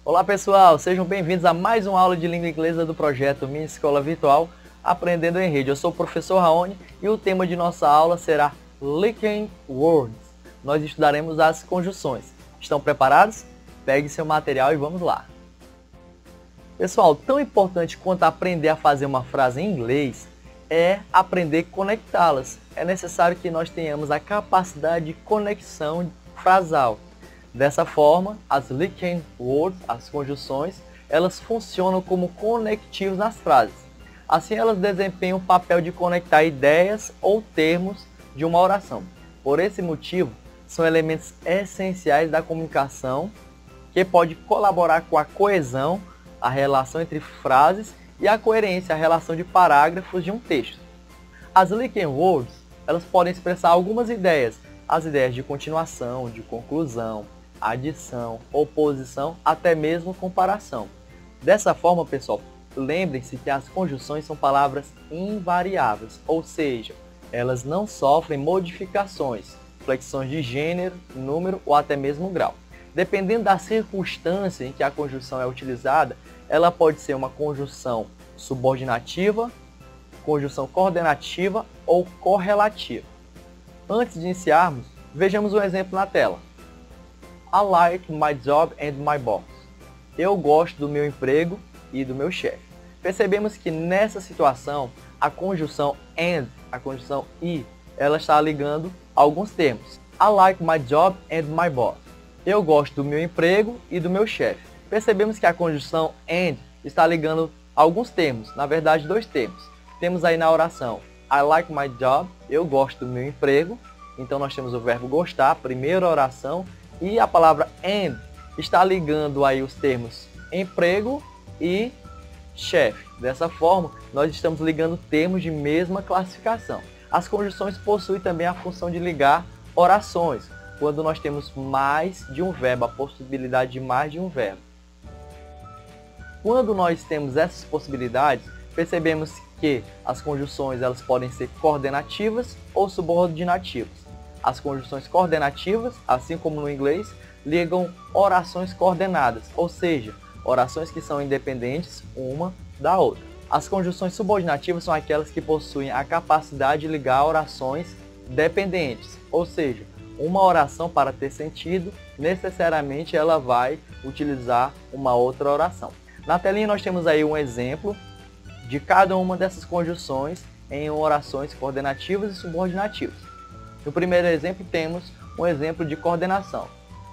Olá pessoal, sejam bem-vindos a mais uma aula de língua inglesa do projeto Minha Escola Virtual Aprendendo em Rede. Eu sou o professor Raoni e o tema de nossa aula será Linking Words. Nós estudaremos as conjunções. Estão preparados? Pegue seu material e vamos lá. Pessoal, tão importante quanto aprender a fazer uma frase em inglês é aprender a conectá-las. É necessário que nós tenhamos a capacidade de conexão frasal. Dessa forma, as linking words, as conjunções, elas funcionam como conectivos nas frases. Assim, elas desempenham o papel de conectar ideias ou termos de uma oração. Por esse motivo, são elementos essenciais da comunicação que pode colaborar com a coesão, a relação entre frases e a coerência, a relação de parágrafos de um texto. As linking words, elas podem expressar algumas ideias, as ideias de continuação, de conclusão, adição, oposição, até mesmo comparação. Dessa forma, pessoal, lembrem-se que as conjunções são palavras invariáveis, ou seja, elas não sofrem modificações, flexões de gênero, número ou até mesmo grau. Dependendo da circunstância em que a conjunção é utilizada, ela pode ser uma conjunção subordinativa, conjunção coordenativa ou correlativa. Antes de iniciarmos, vejamos um exemplo na tela. I like my job and my boss. Eu gosto do meu emprego e do meu chefe. Percebemos que nessa situação, a conjunção and, a conjunção e, ela está ligando alguns termos. I like my job and my boss. Eu gosto do meu emprego e do meu chefe. Percebemos que a conjunção and está ligando alguns termos, na verdade dois termos. Temos aí na oração I like my job, eu gosto do meu emprego. Então nós temos o verbo gostar, primeira oração. E a palavra and está ligando aí os termos emprego e chefe. Dessa forma, nós estamos ligando termos de mesma classificação. As conjunções possuem também a função de ligar orações, quando nós temos mais de um verbo, a possibilidade de mais de um verbo. Quando nós temos essas possibilidades, percebemos que as conjunções elas podem ser coordenativas ou subordinativas. As conjunções coordenativas, assim como no inglês, ligam orações coordenadas, ou seja, orações que são independentes uma da outra. As conjunções subordinativas são aquelas que possuem a capacidade de ligar orações dependentes, ou seja, uma oração para ter sentido, necessariamente ela vai utilizar uma outra oração. Na telinha nós temos aí um exemplo de cada uma dessas conjunções em orações coordenativas e subordinativas. No primeiro exemplo temos um exemplo de coordenação.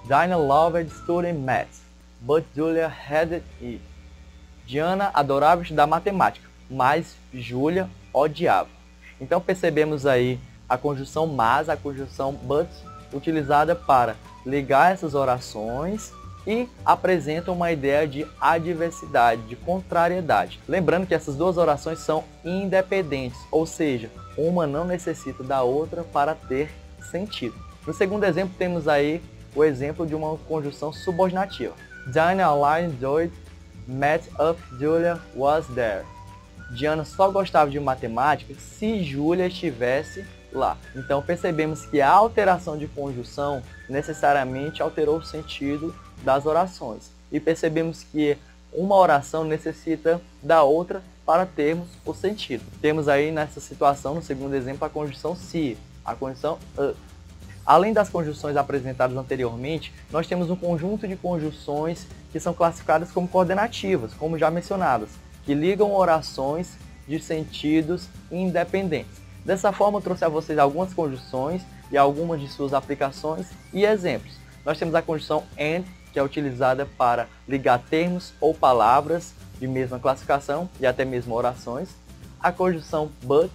Diana loved studying math, but Julia hated it. Diana adorava estudar matemática, mas Julia odiava. Então percebemos aí a conjunção mas, a conjunção but, utilizada para ligar essas orações e apresentam uma ideia de adversidade, de contrariedade. Lembrando que essas duas orações são independentes, ou seja, uma não necessita da outra para ter sentido. No segundo exemplo, temos aí o exemplo de uma conjunção subordinativa. Diana only enjoyed math if Julia was there. Diana só gostava de matemática se Julia estivesse lá. Então percebemos que a alteração de conjunção necessariamente alterou o sentido das orações. E percebemos que uma oração necessita da outra para termos o sentido. Temos aí nessa situação, no segundo exemplo, a conjunção se, a conjunção a. Além das conjunções apresentadas anteriormente, nós temos um conjunto de conjunções que são classificadas como coordenativas, como já mencionadas, que ligam orações de sentidos independentes. Dessa forma, eu trouxe a vocês algumas conjunções e algumas de suas aplicações e exemplos. Nós temos a conjunção and, que é utilizada para ligar termos ou palavras de mesma classificação e até mesmo orações. A conjunção but,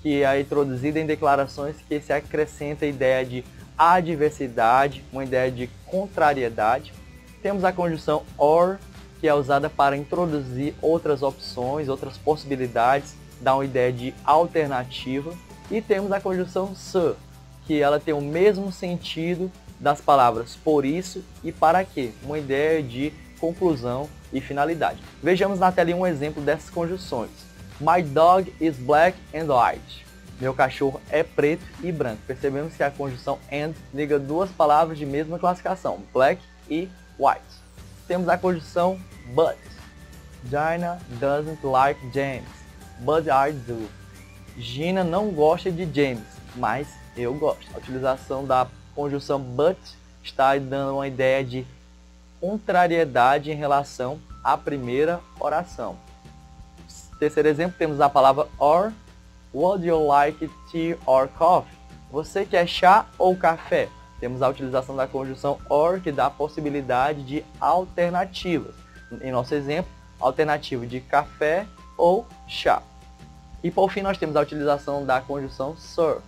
que é introduzida em declarações que se acrescenta a ideia de adversidade, uma ideia de contrariedade. Temos a conjunção or, que é usada para introduzir outras opções, outras possibilidades, dá uma ideia de alternativa. E temos a conjunção so, que ela tem o mesmo sentido das palavras por isso e para quê, uma ideia de conclusão e finalidade. Vejamos na telinha um exemplo dessas conjunções. My dog is black and white. Meu cachorro é preto e branco. Percebemos que a conjunção and liga duas palavras de mesma classificação, black e white. temos a conjunção but. Gina doesn't like James, but I do. Gina não gosta de James, mas eu gosto. A utilização da conjunção but está dando uma ideia de contrariedade em relação à primeira oração. Terceiro exemplo, temos a palavra or. Would you like tea or coffee? Você quer chá ou café? Temos a utilização da conjunção or, que dá a possibilidade de alternativas. Em nosso exemplo, alternativa de café ou chá. E por fim, nós temos a utilização da conjunção so.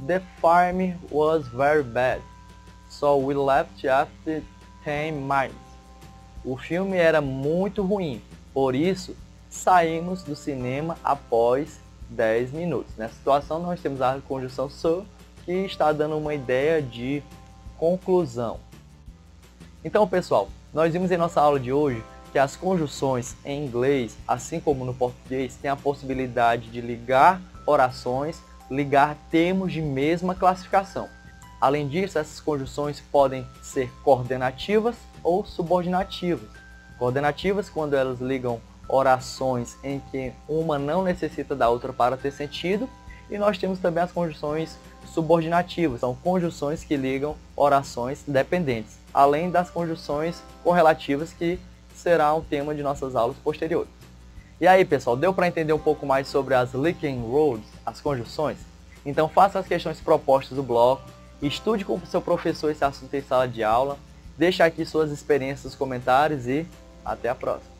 The film was very bad, so we left after 10 minutes. O filme era muito ruim, por isso saímos do cinema após 10 minutos. Nessa situação, nós temos a conjunção so, que está dando uma ideia de conclusão. Então, pessoal, nós vimos em nossa aula de hoje que as conjunções em inglês, assim como no português, têm a possibilidade de ligar orações, ligar termos de mesma classificação. Além disso, essas conjunções podem ser coordenativas ou subordinativas. Coordenativas quando elas ligam orações em que uma não necessita da outra para ter sentido, e nós temos também as conjunções subordinativas, são conjunções que ligam orações dependentes, além das conjunções correlativas que será um tema de nossas aulas posteriores. E aí, pessoal, deu para entender um pouco mais sobre as linking rules, as conjunções? Então faça as questões propostas do bloco, estude com o seu professor esse assunto em sala de aula, deixe aqui suas experiências nos comentários e até a próxima.